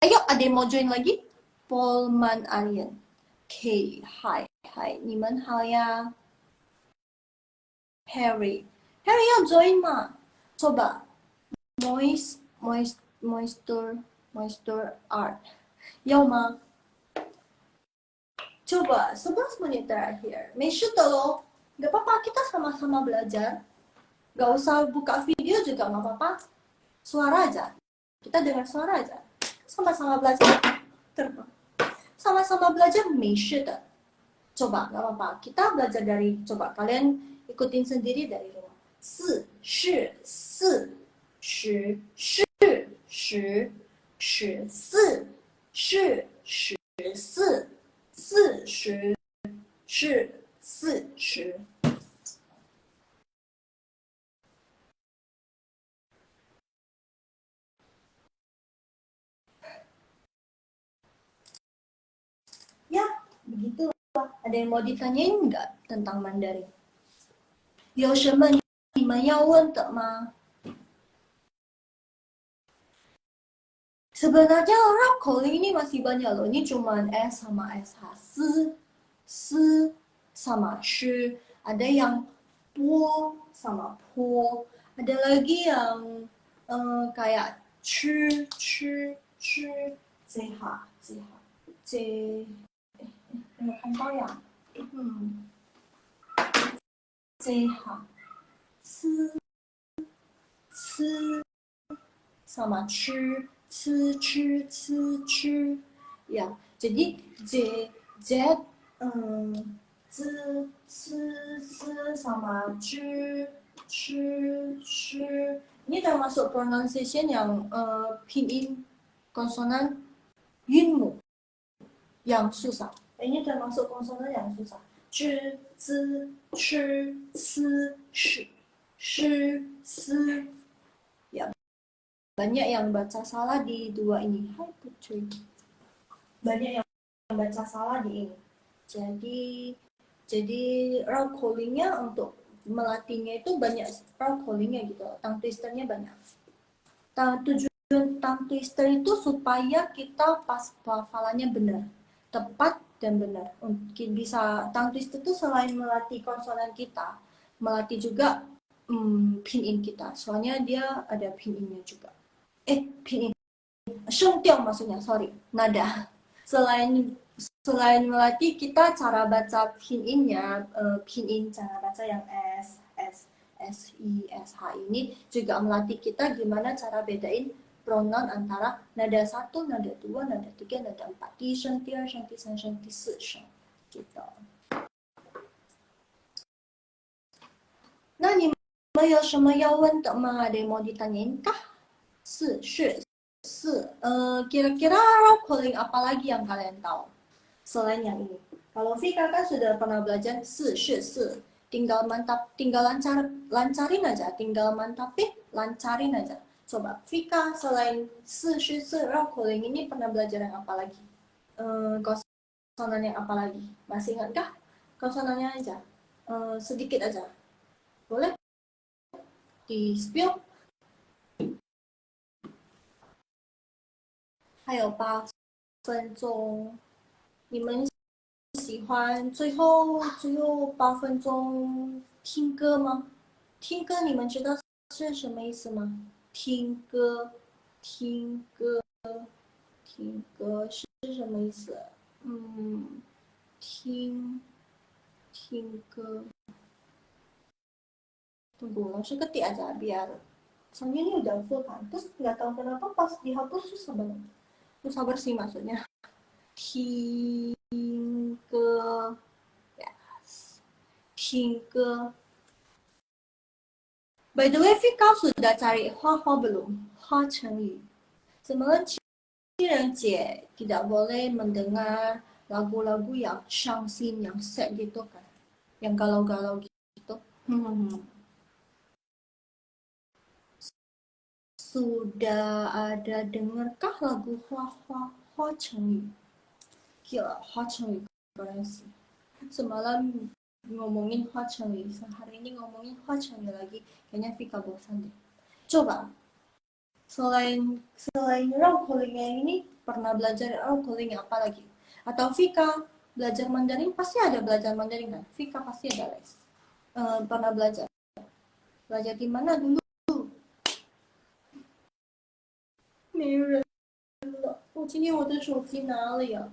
Ayo, ada yang mau join lagi? Polman Aryan. K, hi, 你们好呀。Harry 要 join 吗？ coba moisture art 要吗？ coba 11 menit terakhir. Make sure loh. Gak apa-apa, kita sama-sama belajar. Gak usah buka video juga gak apa-apa. Suara aja. Kita dengar suara aja. Sama-sama belajar. Terbang. Sama-sama belajar 没事的. Coba, gak apa-apa. Kita belajar dari, coba kalian ikutin sendiri dari rumah. 4是4 10是10 14是14 40是40。Ya, begitulah. Ada yang mau ditanyain nggak tentang Mandarin? 有什么你们要问的吗？ Sebenarnya Arab calling ini masih banyak loh. Ini cuman S sama SH. S sama sh. Ada yang po sama po. Ada lagi yang kayak chu, chu, chu, zeha, zeha, ze, 有看到呀？zeha, 吃 sama 吃吃吃吃吃 ya. Jadi z z z sama 吃 ini termasuk pronunciation yang pinyin konsonan yunmu yang susah. Ini termasuk konsonan yang susah. 知 z 吃 c 是 shi si ya. Banyak yang baca salah di dua ini. Hai Putri. Banyak yang baca salah di ini. Jadi round callingnya untuk melatihnya itu banyak round callingnya gitu. Tongue twisternya banyak. Tujuan tongue twister itu supaya kita pas pelafalannya benar, tepat dan benar. Untuk bisa tongue twister itu selain melatih konsonan kita, melatih juga pinyin kita. Soalnya dia ada pinyinnya juga. Pinyin. 声调 maksudnya, sorry, nada. Selain melatih kita cara baca pinyinnya, pinyin cara baca yang S, S, S, I, S, H ini juga melatih kita gimana cara bedain pronoun antara nada 1, nada 2, nada 3, nada 4. 第一声、第二声、第三声、第四声，gitu. 那你们有什么要问的吗？ Ada yang mau ditanyain kah? 是 kira-kira round calling apa lagi yang kalian tahu selain yang ini? Kalau Vika kan sudah pernah belajar 是 tinggal lancarin aja, tinggal mantapin, lancarin aja. Coba Vika selain 是 round calling ini pernah belajar yang apa lagi? Konsonan yang apa lagi? Masih ingat kah? Konsonannya aja, sedikit aja. Boleh di spill? 还有8分钟，你们喜欢最后8分钟听歌吗？听歌你们知道是什么意思吗？听歌，听歌，听歌是什么意思？听歌。Tunggu, langsung ketik aja biar soalnya ini udah full kan. Terus nggak tahu kenapa pas dihapus susah banget. Susah bersih maksudnya. 听歌 yes. 听歌 By the way, Vika sudah cari hoa belum? Hoa Chengyu. Semalam Ciren Jie tidak boleh mendengar lagu-lagu yang shangxin, yang sad gitu kan. Yang galau-galau gitu. Sudah ada dengarkah lagu Hoa Chengyu? Gila, Hoa Chengyu keren sih. Semalam ngomongin Hoa Chengyu, hari ini ngomongin Hoa Chengyu lagi, kayaknya Vika bosan deh. Coba, selain round callingnya ini, pernah belajar round calling apa lagi? Atau Vika belajar Mandarin, pasti ada belajar Mandarin kan? Vika pasti ada les. Pernah belajar? Belajar di mana dulu? 没人了，今天我的手机哪里呀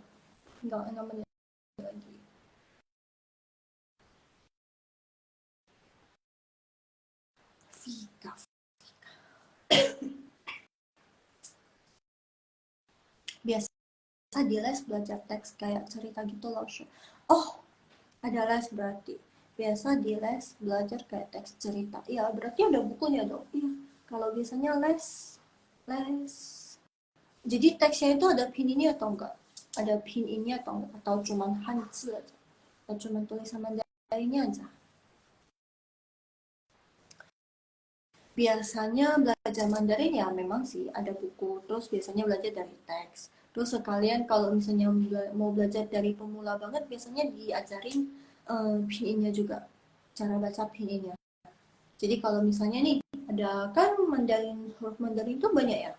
？nggak namanya lagi. Vika. Biasa di les belajar teks kayak cerita gitu loh. Oh, ada les berarti. Biasa di les belajar kayak teks cerita. Iya, berarti ada bukunya dong. Iya. Kalau biasanya les. Jadi teksnya itu ada pin ini atau enggak? Ada pin ini atau enggak? Atau cuma hanzi aja? Atau cuma tulisan Mandarinnya aja? Biasanya belajar Mandarin ya memang sih ada buku, terus biasanya belajar dari teks. Terus sekalian kalau misalnya mau belajar dari pemula banget, biasanya diajarin pinyin juga, cara baca pinyin. Jadi kalau misalnya nih, ada kan huruf Mandarin itu banyak ya?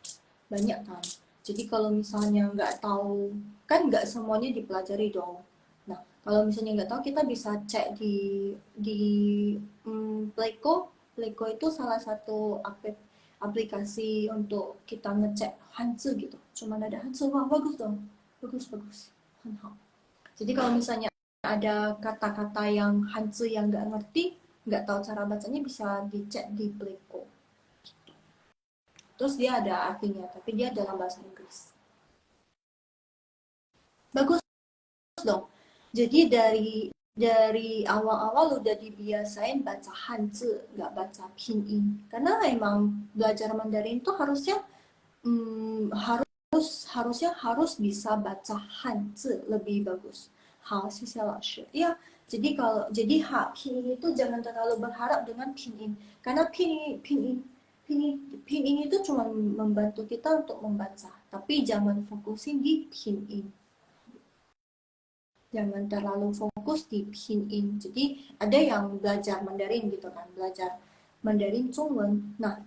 Banyak kan? Jadi kalau misalnya nggak tahu, kan nggak semuanya dipelajari dong. Nah, kalau misalnya nggak tahu, kita bisa cek di Playko Playko itu salah satu aplikasi untuk kita ngecek Hanzi gitu. Cuman ada Hanzi, wah bagus dong, bagus, hanhao. Jadi kalau misalnya ada kata-kata yang Hanzi yang nggak ngerti, nggak tahu cara bacanya, bisa dicek di Playko. Terus dia ada artinya, tapi dia dalam bahasa Inggris. Bagus dong. Jadi dari awal-awal udah dibiasain baca Hanzi, nggak baca pinyin. Karena emang belajar Mandarin itu harusnya bisa baca Hanzi lebih bagus. Hal sih ya. Jadi pinyin itu jangan terlalu berharap dengan pinyin. Karena pinyin itu cuma membantu kita untuk membaca. Tapi jangan fokusin di pinyin. Jangan terlalu fokus di pinyin. Jadi ada yang belajar Mandarin gitu kan, belajar Mandarin Zhongwen. Nah,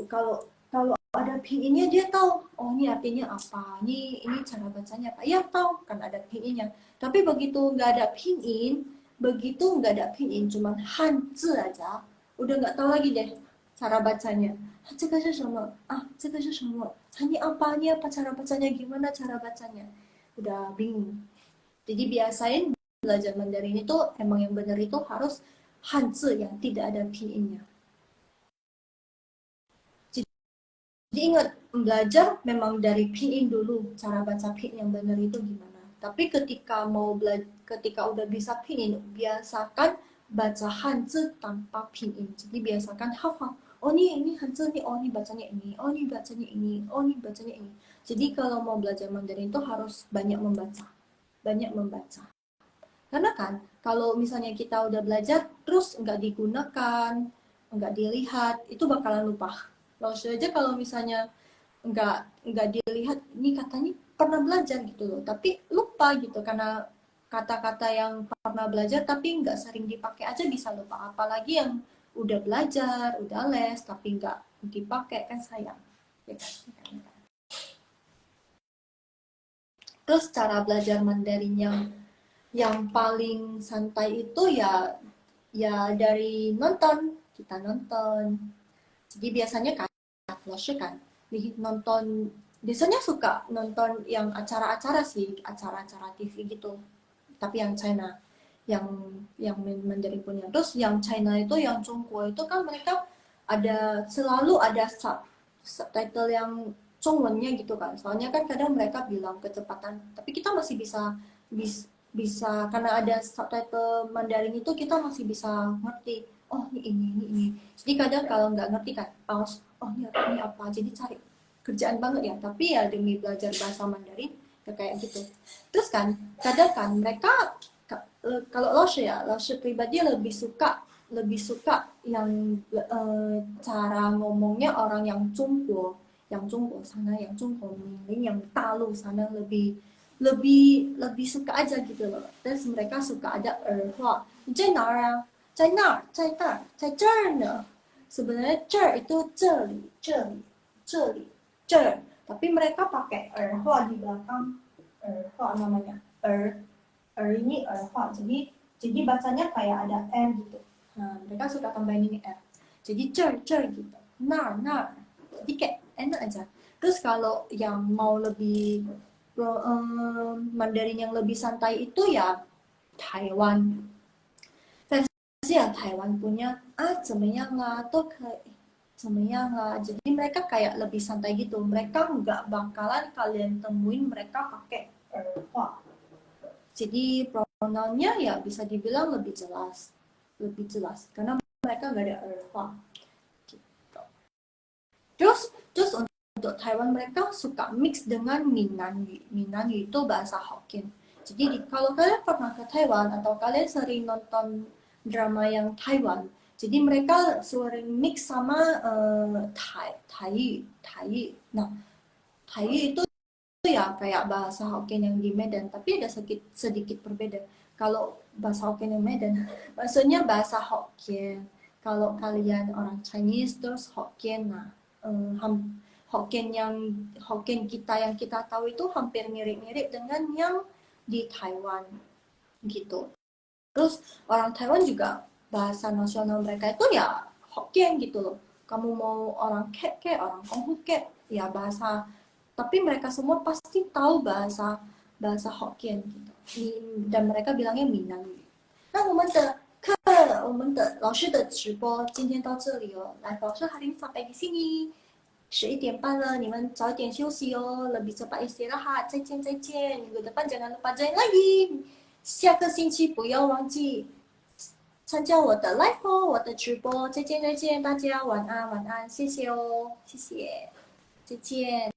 kalau kalau ada pinginnya dia tahu, oh ini artinya apa, ini cara bacanya apa, ya tahu kan ada pinginnya. Tapi begitu nggak ada pinyin, cuman Hanzi aja, udah nggak tahu lagi deh cara bacanya. "这个是什么？这个是什么？ini apa cara bacanya, gimana cara bacanya?" Udah bingung. Jadi biasain belajar Mandarin itu emang yang benar itu harus Hanzi yang tidak ada pinginnya. Jadi ingat, belajar memang dari pinyin dulu, cara baca pinyin yang benar itu gimana. Tapi ketika udah bisa pinyin, biasakan baca Hanzi tanpa pinyin. Jadi biasakan hafal. Oh ini Hanzi nih, oh ini bacanya ini, oh ini bacanya ini, oh ini bacanya ini. Jadi kalau mau belajar Mandarin itu harus banyak membaca. Banyak membaca. Karena kan kalau misalnya kita udah belajar terus nggak digunakan, nggak dilihat, itu bakalan lupa. Lalu aja kalau misalnya nggak dilihat, ini katanya pernah belajar gitu loh, tapi lupa gitu karena kata-kata yang pernah belajar tapi nggak sering dipakai aja bisa lupa. Apalagi yang udah belajar, udah les tapi nggak dipakai, kan sayang. Ya kan? Terus cara belajar Mandarin yang paling santai itu ya dari nonton, kita nonton. Jadi biasanya kan kan nonton, biasanya suka nonton yang acara-acara sih, acara-acara TV gitu, tapi yang China, yang Mandarin punya. Terus yang China itu, yang Zhongguo itu kan mereka selalu ada subtitle yang Zhongwennya gitu kan, soalnya kan kadang mereka bilang kecepatan tapi kita masih bisa karena ada subtitle Mandarin itu kita masih bisa ngerti, oh ini. Jadi kadang kalau nggak ngerti kan pause, oh ini apa, jadi cari, kerjaan banget ya, tapi ya demi belajar bahasa Mandarin ya kayak gitu. Terus kan kadang kan mereka kalau Laoshi pribadi lebih suka yang cara ngomongnya orang yang Jungko sana, yang Jungko Mingling, yang Talu sana lebih suka aja gitu loh. Terus mereka suka ada erhua, 在哪儿啊，在那儿，在这儿呢。Sebenarnya 这儿 itu 这里，tapi mereka pakai erhua di belakang, erhua namanya, ini erhua, jadi bacanya kayak ada r gitu. Nah, mereka suka tambahin ini r. Jadi 这儿 gitu, nar, jadi kayak enak aja. Terus kalau yang mau lebih Mandarin yang lebih santai itu ya Taiwan. Versi yang Taiwan punya, 怎么样啊，都可以，怎么样啊. Jadi mereka kayak lebih santai gitu. Mereka nggak bakalan kalian temuin mereka pakai erhua. Jadi pronounnya ya bisa dibilang lebih jelas karena mereka nggak ada erhua. Gitu. Terus untuk Taiwan mereka suka mix dengan Minnan itu bahasa Hokkien. Jadi kalau kalian pernah ke Taiwan atau kalian sering nonton drama yang Taiwan, jadi mereka sering mix sama Thai. Nah, Thai itu ya kayak bahasa Hokkien yang di Medan, tapi ada sedikit berbeda. Kalau bahasa Hokkien yang Medan, maksudnya bahasa Hokkien. Kalau kalian orang Chinese terus Hokkien, nah Hokkien kita yang kita tahu itu hampir mirip-mirip dengan yang di Taiwan gitu. Terus orang Taiwan juga bahasa nasional mereka itu ya Hokkien gitu loh. Kamu mau orang Kek kayak orang Konghut kayak ya bahasa, tapi mereka semua pasti tahu bahasa bahasa Hokkien gitu. Dan mereka bilangnya Minang. 那我们的老师的直播今天到这里哦。来，老师hari ini sampai di sini。11点半了，你们早点休息哦，lebih cepat istirahat。再见再见，minggu depan jangan lupa join lagi。下个星期不要忘记参加我的 live 哦，我的直播。再见再见，大家晚安晚安，谢谢哦，谢谢，再见。